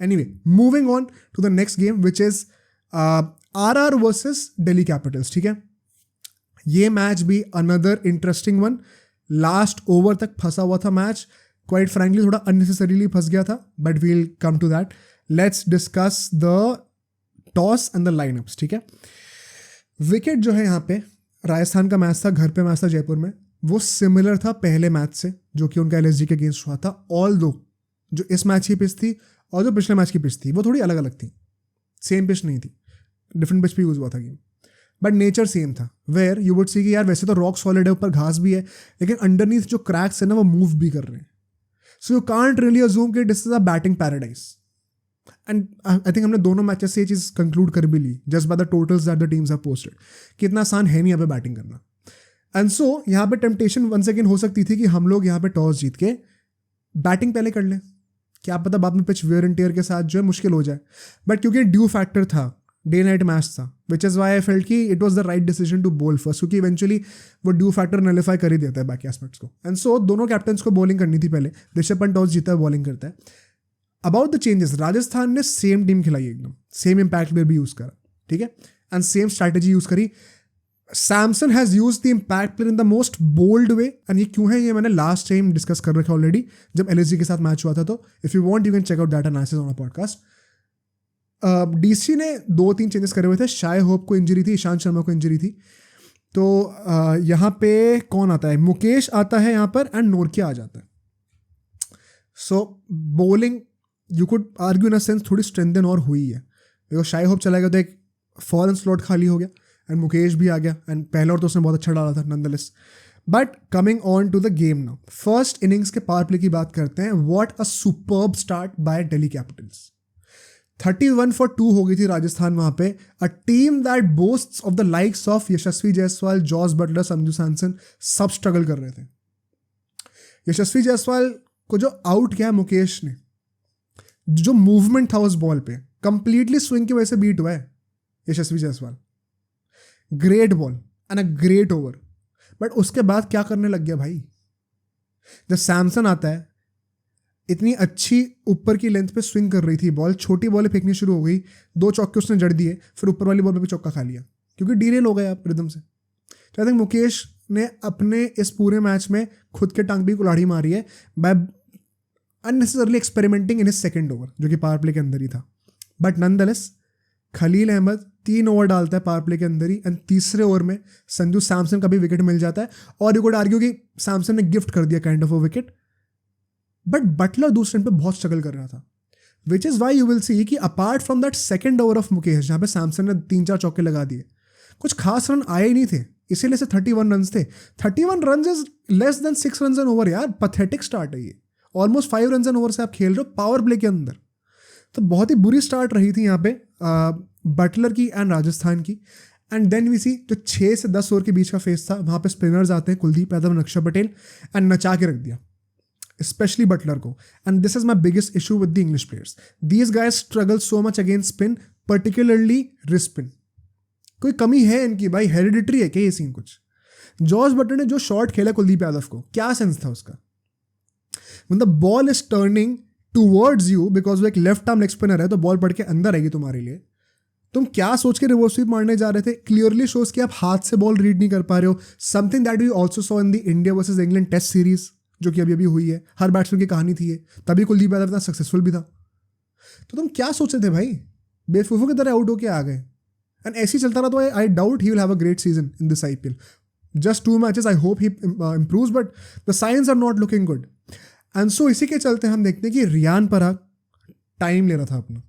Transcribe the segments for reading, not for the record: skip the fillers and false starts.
Anyway, moving on to the next game which is RR versus Delhi Capitals. ठीक है, ये match भी another interesting one. Last over तक फंसा हुआ था मैच. क्वाइट फ्रैंकली थोड़ा अननेसेसरीली फंस गया था, but we'll come to that. Let's discuss the toss and the lineups. ठीक है, विकेट जो है यहाँ पे राजस्थान का मैच था, घर पे मैच था जयपुर में, वो सिमिलर था पहले मैच से जो कि उनका एलएसजी के अगेंस्ट हुआ था. ऑल दो जो इस मैच की पिच थी और जो पिछले मैच की पिच थी वो थोड़ी अलग अलग थी. सेम पिच नहीं थी, डिफरेंट पिच पे यूज हुआ था गेम, बट नेचर सेम था. वेयर यू वुड सी कि यार वैसे तो रॉक सॉलिड है, ऊपर घास भी है, लेकिन अंडरनीथ जो क्रैक्स है ना वो मूव भी कर रहे हैं. So you can't really assume कि this is a batting paradise. And I think हमने दोनों मैचेस से ये चीज़ कंक्लूड कर भी ली just by the totals that the teams have posted कि इतना आसान है नहीं यहाँ पे बैटिंग करना. एंड सो यहाँ पे टेम्पटेशन वंस अगेन हो सकती थी कि हम लोग यहाँ पे टॉस जीत के बैटिंग पहले कर लें, क्या पता बाद में पिच वेयर एंड टेयर के साथ जो है मुश्किल हो जाए. बट क्योंकि ड्यू फैक्टर था, डे नाइट मैच था, which is why I felt कि it was the right decision to bowl first, क्योंकि इवेंचुअली वो ड्यू फैक्टर नलिफाई कर ही देता है बाकी एस्पेक्ट्स को. एंड सो दोनों कैप्टन्स को बॉलिंग करनी थी पहले. ऋषभ पंत टॉस जीता है, बॉलिंग करता है. अबाउट द चेंजेस, राजस्थान ने सेम टीम खिलाई, एकदम सेम इम्पैक्ट प्लेयर भी यूज़ करा. ठीक है, एंड सेम स्ट्रैटेजी यूज़ करी. Samson has use the impact player in the most bold way. And ये क्यों है ये मैंने लास्ट टाइम डिस्कस कर रखा ऑलरेडी जब एलएसजी के साथ मैच हुआ था. तो if you want you can check out that analysis on a podcast. DC ने 2-3 चेंजेस करे हुए थे. शाय होप को इंजरी थी, ईशांत शर्मा को इंजरी थी. तो यहाँ पे कौन आता है, मुकेश आता है यहाँ पर एंड नोरकिया आ जाता है. सो bowling you could argue in a sense थोड़ी स्ट्रेंथन और हुई है, बिकॉज शाय होप चला गया तो एक फॉरन स्लॉट खाली हो गया एंड मुकेश भी आ गया. एंड पहला और तो उसने बहुत अच्छा डाला था nonetheless. But coming on to the game now, first innings के पावर प्ले की बात करते हैं. What a superb start by Delhi Capitals. 31 for 2 हो गई थी राजस्थान वहाँ पे. A team that boasts of the likes of Yashasvi Jaiswal, Jos Buttler, Sanju Samson, सब स्ट्रगल कर रहे थे. यशस्वी जायसवाल को जो आउट किया है मुकेश ने, जो मूवमेंट था उस बॉल पे, कंप्लीटली स्विंग की वजह से बीट हुआ है Yashasvi Jaiswal. Great ball and a great over. But उसके बाद क्या करने लग गया भाई, जब सैमसन आता है, इतनी अच्छी ऊपर की लेंथ पे स्विंग कर रही थी बॉल, छोटी बॉलें फेंकनी शुरू हो गई, 2 चौके उसने जड़ दिए, फिर ऊपर वाली बॉल पे भी चौका खा लिया क्योंकि डीरेल हो गए आप रिदम से. तो आई थिंक मुकेश ने अपने इस पूरे मैच में खुद के टांग भी कुल्हाड़ी मारी है by unnecessarily experimenting in his second over जो कि पावर प्ले के अंदर ही था. But nonetheless Khaleel Ahmed 3 over डालता है पावर प्ले के अंदर ही, एंड तीसरे ओवर में संजू सैमसन का भी विकेट मिल जाता है. और यू कुड आर्ग्यू कि सैमसन ने गिफ्ट कर दिया kind of a wicket. But Buttler दूसरे एंड पे बहुत स्ट्रगल कर रहा था, which is why you will see कि apart from that second over of Mukesh जहाँ पे सैमसन ने 3-4 चौके लगा दिए, कुछ खास रन आए ही नहीं थे, इसीलिए से 31 रन थे. 31 run is less than 6 run an over यार. पैथेटिक स्टार्ट है ये. ऑलमोस्ट 5 रन एन ओवर से आप खेल रहे हो पावर प्ले के अंदर. तो बहुत ही बुरी स्टार्ट रही थी यहाँ पे बटलर की एंड राजस्थान की. एंड देन वी सी जो 6 से 10 ओवर के बीच का फेस था, वहाँ पे स्पिनर्स आते हैं, कुलदीप यादव, नक्शा पटेल, एंड नचा के रख दिया especially Butler को. And this is my biggest issue with the English players. These guys struggle so much against spin, particularly wrist spin. कोई कमी है इनकी भाई, हेरिडिटरी है क्या ये सीन कुछ. जॉर्ज बटलर ने जो शॉट खेला कुलदीप यादव को, क्या सेंस था उसका. When the ball is turning towards you, because वो एक लेफ्ट आर्म लेग स्पिनर है, तो बॉल पड़ के अंदर आएगी तुम्हारे लिए, तुम क्या सोच के रिवर्स स्वीप मारने जा रहे थे. क्लियरली शोज कि आप हाथ से बॉल रीड नहीं कर पा रहे हो. Something that we also saw in the India versus England test series जो कि अभी हुई है. हर बैट्समैन की कहानी थी ये, तभी कुलदीप यादव इतना सक्सेसफुल भी था. तो तुम क्या सोच रहे थे भाई, बेवकूफ़ों की तरह आउट होके आ गए. एंड ऐसे ही चलता रहा तो I doubt he will have a great season in this IPL. Just 2 matches, I hope he improves, but the signs are not looking good. And so इसी के चलते हम देखते हैं कि रियान पराग टाइम ले रहा था अपना.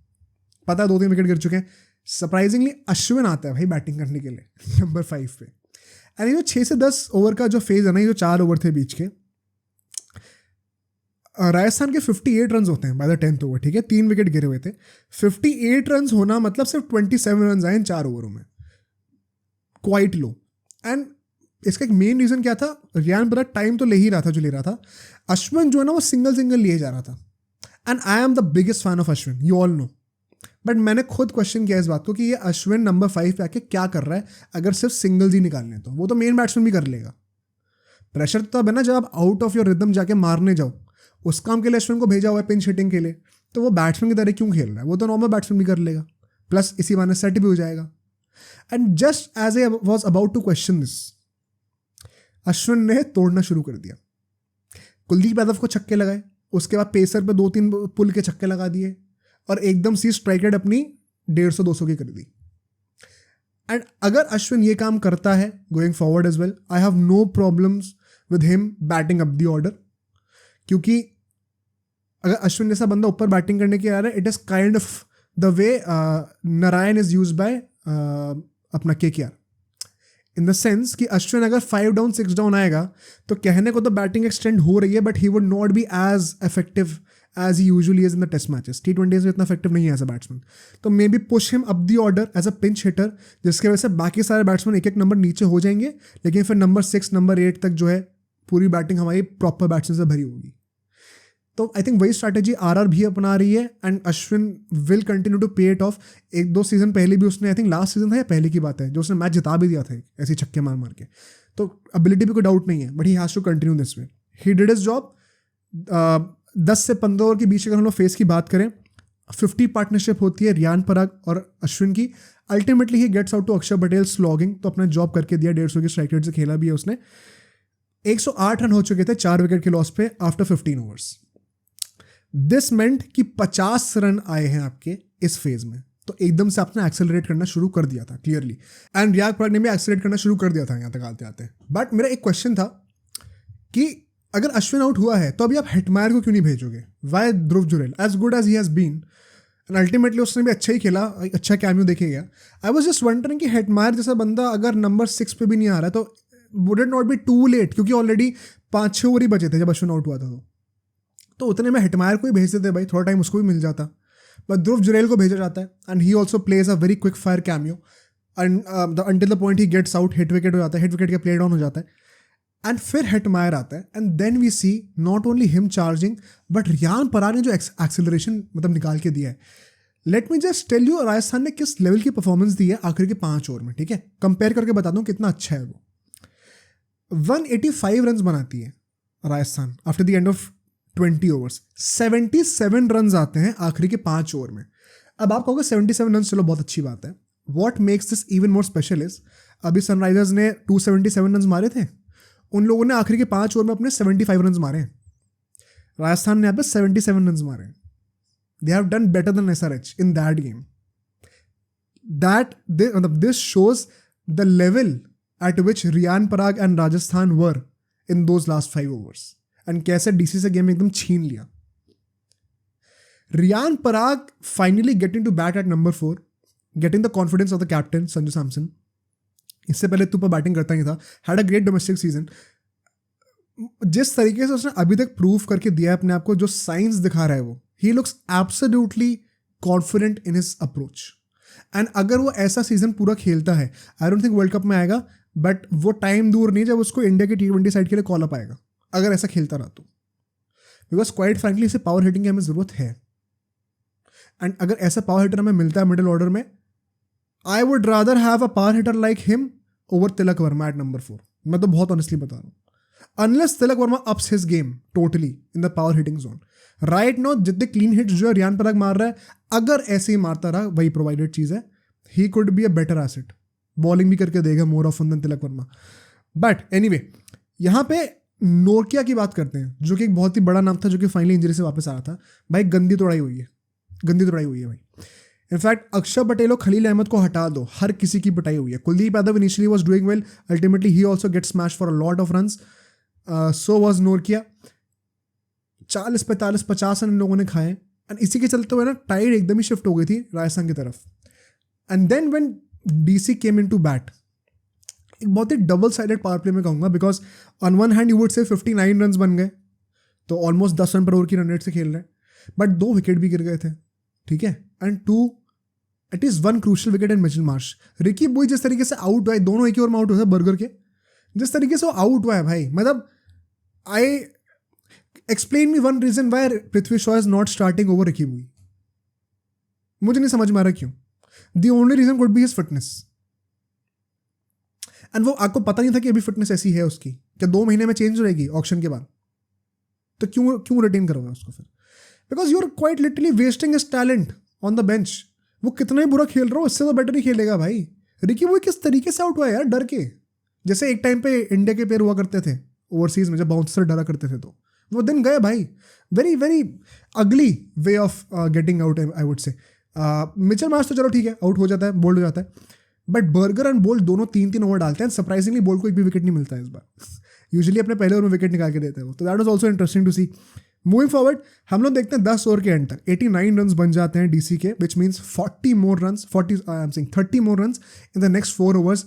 पता है 2-3 विकेट गिर चुके हैं. सरप्राइजिंगली अश्विन आता है भाई बैटिंग करने के लिए नंबर 5 पे. एंड ये जो 6 से 10 ओवर का जो फेज है ना, ये जो 4 ओवर थे बीच के, राजस्थान के 58 रन होते हैं बाय द 10th ओवर. ठीक है, 3 विकेट गिरे हुए थे. 58 रन होना मतलब सिर्फ 27 रन आए इन 4 ओवरों में, क्वाइट लो. एंड इसका एक मेन रीज़न क्या था, रियान पराग टाइम तो ले ही रहा था जो ले रहा था. अश्विन जो है ना वो सिंगल लिए जा रहा था. And I am the biggest fan of Ashwin, you all know. But मैंने खुद क्वेश्चन किया इस बात को कि ये अश्विन नंबर 5 पे आके क्या कर रहा है. अगर सिर्फ सिंगल्स ही निकालने तो वो तो मेन बैट्समैन भी कर लेगा. प्रेशर तो तब है ना जब आप आउट ऑफ योर रिदम जाके मारने जाओ. उस काम के लिए अश्विन को भेजा हुआ है पिंच हिटिंग के लिए. तो वो बैट्समैन की तरह क्यों खेल रहा है, वो तो नॉर्मल बैट्समैन भी कर लेगा, प्लस इसी बहाने सेट भी हो जाएगा. And just as I was about to question this, Ashwin ने तोड़ना शुरू कर दिया. कुलदीप यादव को छक्के लगाए, उसके बाद पेसर पे 2-3 पुल के छक्के लगा दिए और एकदम सी स्ट्राइक रेट अपनी 150-200 की कर दी. एंड अगर अश्विन ये काम करता है going forward as well, I have no problems with him batting up the order. क्योंकि अगर अश्विन जैसा बंदा ऊपर बैटिंग करने के आ रहा है, it is kind of the way Narayan is use by अपना KKR, इन द सेंस कि अश्विन अगर 5 डाउन 6 डाउन आएगा तो कहने को तो बैटिंग एक्सटेंड हो रही है, but he would not be as effective as he usually is in the test matches. T20s में इतना इफेक्टिव नहीं है एज अ बैट्समैन. तो may be push him up the order as a pinch hitter, जिसकी वजह से बाकी सारे बैट्समैन एक एक नंबर नीचे हो जाएंगे, लेकिन फिर नंबर 6 नंबर 8 तक जो है पूरी बैटिंग हमारी प्रॉपर बैट्समैन से भरी होगी. तो आई थिंक वही स्ट्रैटेजी RR भी अपना रही है and Ashwin will continue to pay it off. 1-2 season पहले भी उसने, आई थिंक लास्ट सीजन था या पहले की बात है, जो उसने मैच जिता भी दिया था ऐसे छक्के मार मार के. तो एबिलिटी भी कोई डाउट नहीं है, but he has to continue this way. He did his job. 10 से 15 ओवर के बीच अगर हम लोग फेस की बात करें, 50 पार्टनरशिप होती है रियान पराग और अश्विन की. Ultimately he gets out to Axar Patel slogging, तो अपना जॉब करके दिया. 150 की स्ट्राइक रेट से खेला भी है उसने. 108 रन हो चुके थे 4 विकेट के लॉस पे आफ्टर 15 ओवर्स. दिस मेंट कि 50 रन आए हैं आपके इस फेज में, तो एकदम से आपने एक्सेलरेट करना शुरू कर दिया था क्लियरली. एंड रियान पराग ने भी एक्सेलरेट करना शुरू कर दिया था यहाँ तक आते आते. बट मेरा एक क्वेश्चन था कि अगर अश्विन आउट हुआ है तो अभी आप हेटमायर को क्यों नहीं भेजोगे? Why Dhruv Jurel, as good as he has been and ultimately उसने भी अच्छा ही खेला, अच्छा कैमियो देखे गया. आई वाज जस्ट वंडरिंग कि हेटमायर जैसा बंदा अगर नंबर 6 पे भी नहीं आ रहा तो would it not be too late, क्योंकि ऑलरेडी 5-6 ओवर ही बचे थे जब अश्विन आउट हुआ था. तो उतने में हेटमायर को ही भेज देते भाई, थोड़ा टाइम उसको भी मिल जाता. बट ध्रुव जुरेल को भेजा जाता है and he also plays a very quick fire cameo and until the point he gets out, hit wicket हो जाता है, हिट विकेट का प्ले डाउन हो जाता है एंड फिर हेटमायर आता है. And then we see not only him charging, but Riyan Parag ने जो एक्सेलरेशन मतलब निकाल के दिया है. Let me just tell you Rajasthan ने किस लेवल की परफॉर्मेंस दी है आखिर के 5 ओवर में. ठीक है, कंपेयर करके बता दूं कितना अच्छा है वो. 185 रन बनाती है Rajasthan after the end of 20 overs. 77 run आते हैं आखिरी के 5 ओवर में. अब आप कहोगे 77 रन, चलो बहुत अच्छी बात है. What makes this even more special is, अभी सनराइजर्स ने 277 रन मारे थे, उन लोगों ने आखिरी के 5 ओवर में अपने 75 रन मारे हैं. राजस्थान ने यहाँ पे 77 रन मारे हैं. They have done better than SRH in that game. This shows the level at which Riyan Parag and Rajasthan were in those last 5 overs and कैसे DC से गेम एकदम छीन लिया. Riyan Parag finally getting to bat at number 4, getting the confidence of the captain Sanju Samson. इससे पहले तू पर batting करता ही था, had a great domestic season. जिस तरीके से उसने अभी तक प्रूव करके दिया है अपने आप को, जो साइंस दिखा रहा है वो, he looks absolutely confident in his approach. And अगर वो ऐसा सीजन पूरा खेलता है, I don't think world cup में आएगा, बट वो टाइम दूर नहीं जब उसको इंडिया की T20 साइड के लिए कॉल अप आएगा, अगर ऐसा खेलता रहा तो. बिकॉज क्वाइट फ्रैंकली इसे पावर हिटिंग की हमें ज़रूरत है. एंड अगर ऐसा पावर हिटर हमें मिलता है मिडिल ऑर्डर में, I would rather have a power hitter like him over Tilak Varma at number 4. मैं तो बहुत ऑनेस्टली बता रहा हूँ. Unless Tilak Varma ups his game totally in the power hitting zone. Right now जितने क्लीन हिट्स जो है रियान पराग मार रहा है, अगर ऐसे ही मारता रहा, वही प्रोवाइडेड चीज़ है, he could be a better asset. Bowling भी करके देगा more often than Tilak Varma. But anyway, यहाँ पे नोकिया की बात करते हैं, जो कि एक बहुत ही बड़ा नाम था, जो कि फाइनली इंजरी से वापस आ रहा था. भाई गंदी तोड़ाई हुई है भाई. इनफैक्ट अक्षर पटेल और खलील अहमद को हटा दो, हर किसी की पिटाई हुई है. Kuldeep Yadav initially was doing well, ultimately he also get smash for a lot of runs. So was Nokia. 40-45-50 run in लोगों ने खाए एंड इसी के चलते हुए ना टाइड एकदम ही शिफ्ट हो गई थी राजस्थान की तरफ. And then when DC came into bat, एक बहुत ही डबल साइडेड पावर प्ले में कहूँगा, because on one hand you would say 59 run बन गए, तो ऑलमोस्ट 10 रन पर ओवर की रन रेट से खेल रहे हैं, बट 2 विकेट भी गिर गए थे. ठीक है, and 2 at is 1 crucial wicket and Mitchell Marsh. Ricky Bhui जिस तरीके से आउट हुआ है, दोनों एक ही ओवर में आउट हुए थे बर्गर के, जिस तरीके से वो आउट हुआ है भाई, मतलब I explain me one reason why Prithvi Shaw is not starting over Ricky Bhui. मुझे नहीं समझ में आ रहा क्यों. The only reason could be his fitness. And वो आपको पता नहीं था कि अभी फिटनेस ऐसी है उसकी, क्या 2 महीने में चेंज हो जाएगी ऑक्शन के बाद, तो क्यों रिटेन करोगे उसको फिर. Because you are quite literally wasting his talent on the bench. वो कितना ही बुरा खेल रहा हो, इससे तो बेटर ही खेलेगा भाई. रिकी वो किस तरीके से आउट हुआ है यार, डर के. जैसे एक टाइम पे इंडिया के प्लेयर हुआ करते थे ओवरसीज में, जब बाउंसर डरा करते थे, तो वो दिन गए भाई. Very very ugly way of getting out I would say. Mitchell Marsh तो चलो ठीक है, आउट हो जाता है, बोल्ड हो जाता है. बट बर्गर एंड बोल्ट दोनों 3-3 ओवर डालते हैं. सरप्राइजिंगली बोल्ट को एक भी विकेट नहीं मिलता है इस बार. यूजुअली अपने पहले ओवर में विकेट निकाल के देते हैं वो. तो that was also interesting to see. Moving forward हम लोग देखते हैं 10 ओवर के एंड तक 89 रन बन जाते हैं डीसी के, which means 30 more run in the next 4 overs.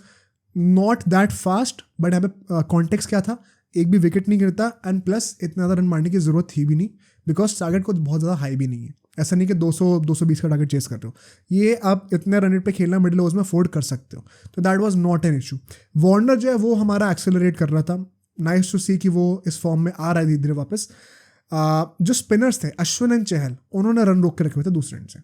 Not that fast, but यहाँ पे कॉन्टेक्स्ट क्या था, एक भी विकेट नहीं गिरता, एंड प्लस इतना ज़्यादा रन मारने की जरूरत थी भी नहीं, बिकॉज टारगेट कुछ बहुत ज़्यादा हाई भी नहीं है. ऐसा नहीं कि 200-220 का टारगेट चेस कर रहे हो, ये आप इतने रन रेट पे खेलना मिडिल ओवर्स में अफोर्ड कर सकते हो. तो that was not an issue. Warner जो है वो हमारा एक्सेलरेट कर रहा था. नाइस टू सी कि वो इस फॉर्म में आ रहा है धीरे धीरे वापस. जो स्पिनर्स थे अश्विन एंड चहल, उन्होंने रन रोक के रखे हुए थे दूसरे एंड से.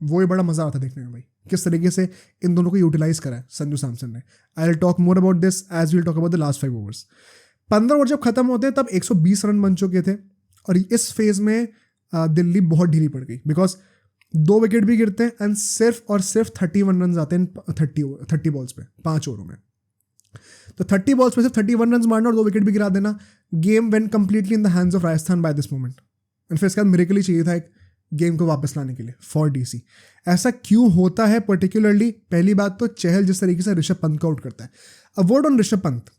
वो ही बड़ा मजा आता देखने में भाई, किस तरीके से इन दोनों को यूटिलाइज करा है संजू सैमसन ने. I will talk more about this as we'll talk about the last 5 overs. 15 over जब खत्म होते हैं तब 120 रन बन चुके थे, और इस फेज में दिल्ली बहुत ढीली पड़ गई, बिकॉज 2 विकेट भी गिरते हैं एंड सिर्फ और सिर्फ 31 रन आते हैं 30 बॉल्स पे 5 ओवरों में. तो 30 बॉल्स पे सिर्फ 31 रन मारना और 2 विकेट भी गिरा देना. Game went completely in the hands of Rajasthan by this moment. And फिर इसके बाद मिरेकल ही चाहिए था एक गेम को वापस लाने के लिए फॉर डीसी. ऐसा क्यों होता है पर्टिकुलरली? पहली बात तो चहल जिस तरीके से ऋषभ पंत को आउट करता है. A word on Rishabh Pant.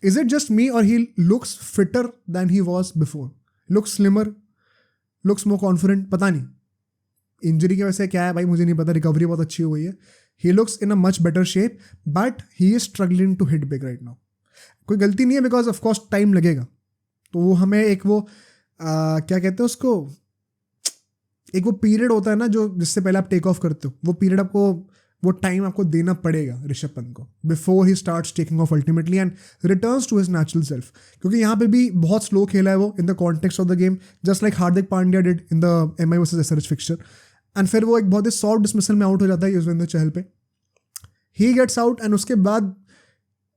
Is it just me और he looks fitter than he was before? Looks slimmer, looks more confident, पता नहीं इंजरी की वजह से क्या है भाई, मुझे नहीं पता. रिकवरी बहुत अच्छी हो गई है. He looks in a much better shape, but he is struggling to hit big right now. कोई गलती नहीं है, बिकॉज ऑफकोर्स टाइम लगेगा. तो वो हमें एक वो क्या कहते हैं उसको, एक वो पीरियड होता है ना जो जिससे पहले आप टेक ऑफ करते हो, वो पीरियड आपको, वो टाइम आपको देना पड़ेगा ऋषभ पंत को before he starts taking off ultimately and returns to his natural self. क्योंकि यहाँ पे भी बहुत स्लो खेला है वो in the context of the game, just like Hardik Pandya did in the MI versus SRH fixture. And फिर वो एक बहुत ही सॉफ्ट डिसमिसल में आउट हो जाता है युजवेंद्र चहल पे. ही गेट्स आउट एंड उसके बाद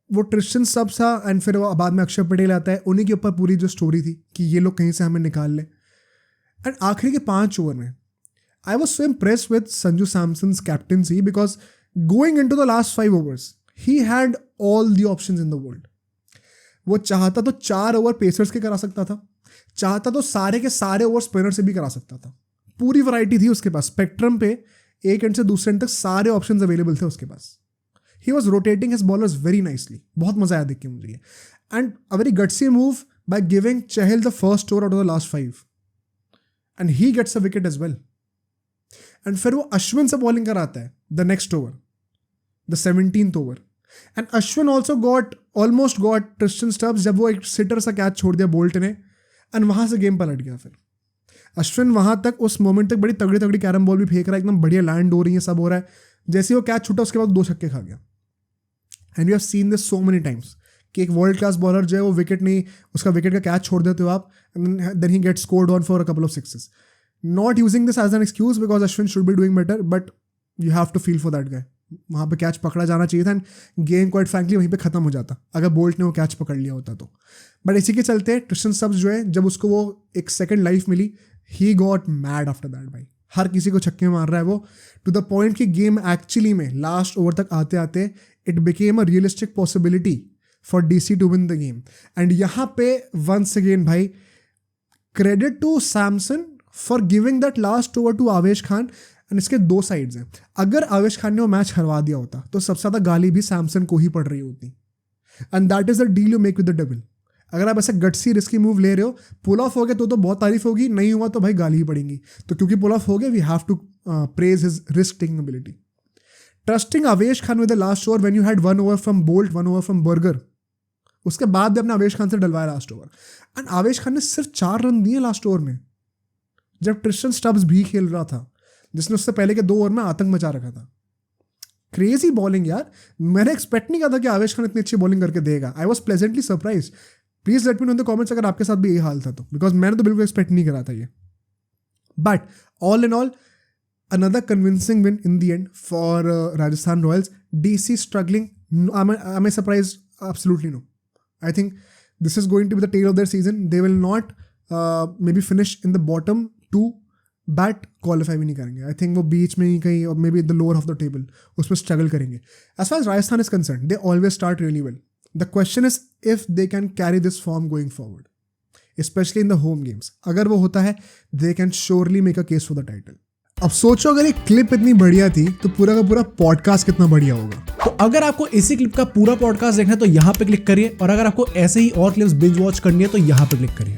वो ट्रिस्टन सब था, एंड फिर वो बाद में अक्षर पटेल आता है. उन्हीं के ऊपर पूरी जो स्टोरी थी कि ये लोग कहीं से हमें निकाल लें. एंड आखिरी के 5 ओवर में I was so impressed with Sanju Samson's captaincy because going into the last 5 overs, he had all the options in the world. वो चाहता तो 4 ओवर पेसर्स के करा सकता था, चाहता तो सारे के सारे ओवर स्पिनर से भी करा सकता था. पूरी वैरायटी थी उसके पास. स्पेक्ट्रम पे एक एंड से दूसरे एंड तक सारे ऑप्शंस अवेलेबल थे उसके पास. He was rotating his bowlers very nicely. बहुत मजा आया देख के मुझे ये. And a very gutsy move by giving Chahal the first over out of the last 5. And he gets a wicket as well. And फिर वो अश्विन से बॉलिंग कराता है the next over, the 17th over. And Ashwin also almost got Tristan Stubbs जब वो एक seater सा catch छोड़ दिया बोल्ट ने, एंड वहाँ से गेम पलट गया. फिर अश्विन वहाँ तक उस मोमेंट तक बड़ी तगड़ी तगड़ी कैरम बॉल भी फेंक रहा है, एकदम बढ़िया लैंड हो रही है, सब हो रहा है. जैसे वो कैच छूटा उसके बाद 2 छक्के खा गया. And you have seen this so many times कि एक वर्ल्ड क्लास बॉलर जो है वो विकेट नहीं, उसका विकेट का कैच छोड़ देते हो आप, then he get scored on for a couple of sixes. Not using this as an excuse because Ashwin should be doing better, but you have to feel for that guy. वहाँ पे catch पकड़ा जाना चाहिए था, end game quite frankly वहीं पे खत्म हो जाता अगर बोल्ट ने वो कैच पकड़ लिया होता तो. बट इसी के चलते ट्रिस्टन स्टब्स जो है, जब उसको वो एक सेकंड लाइफ मिली, he got mad after that भाई. हर किसी को छक्के मार रहा है वो, टू द पॉइंट कि गेम एक्चुअली में लास्ट ओवर तक आते आते it became a realistic possibility for DC to win the game. And यहाँ पे वंस अगेन भाई credit to Samson for giving that last over to Avesh Khan. And इसके 2 साइड्स हैं. अगर आवेश खान ने वो मैच हरवा दिया होता तो सबसे ज़्यादा गाली भी सैमसन को ही पड़ रही होती. And that is the deal you make with the devil. अगर आप ऐसे गट्सी रिस्की मूव ले रहे हो, पुल ऑफ हो गया तो बहुत तारीफ होगी, नहीं हुआ तो भाई गाली ही पड़ेंगी. तो क्योंकि पुल ऑफ हो गया, we have to praise his risk taking ability. Trusting Avesh Khan with the last over when you had 1 over from Boult, 1 over from Burger. उसके बाद भी अपने आवेश खान से डलवाया लास्ट ओवर, एंड आवेश खान ने सिर्फ 4 रन दिए लास्ट ओवर में, जब ट्रिस्टन स्टब्स भी खेल रहा था, जिसने उससे पहले के 2 ओवर में आतंक मचा रखा था. क्रेजी बॉलिंग यार. मैंने एक्सपेक्ट नहीं किया था कि आवेश खान इतनी अच्छी बॉलिंग करके देगा. I was pleasantly surprise. Please let me know in the comments अगर आपके साथ भी यही हाल था तो, बिकॉज मैंने तो बिल्कुल एक्सपेक्ट नहीं करा था ये. But all in all another convincing win in the end for Rajasthan Royals. DC struggling. Am I surprised? Absolutely no. I think this is going to be the tail of their season. They will not maybe finish in the bottom 2 bat qualify भी नहीं करेंगे. I think वो बीच में ही कहीं, और maybe the lower of the table, उसमें struggle करेंगे. As far as Rajasthan is concern, they always start really well. The question is if they can carry this form going forward, specially in the home games. अगर वो होता है, they can surely make a case for the title. अब सोचो अगर ये clip इतनी बढ़िया थी तो पूरा का पूरा पॉडकास्ट कितना बढ़िया होगा. तो अगर आपको इसी क्लिप का पूरा पॉडकास्ट देखना है तो यहाँ पे क्लिक करिए, और अगर आपको ऐसे ही और क्लिप्स बिंज वॉच करनी है तो यहाँ पे क्लिक करिए.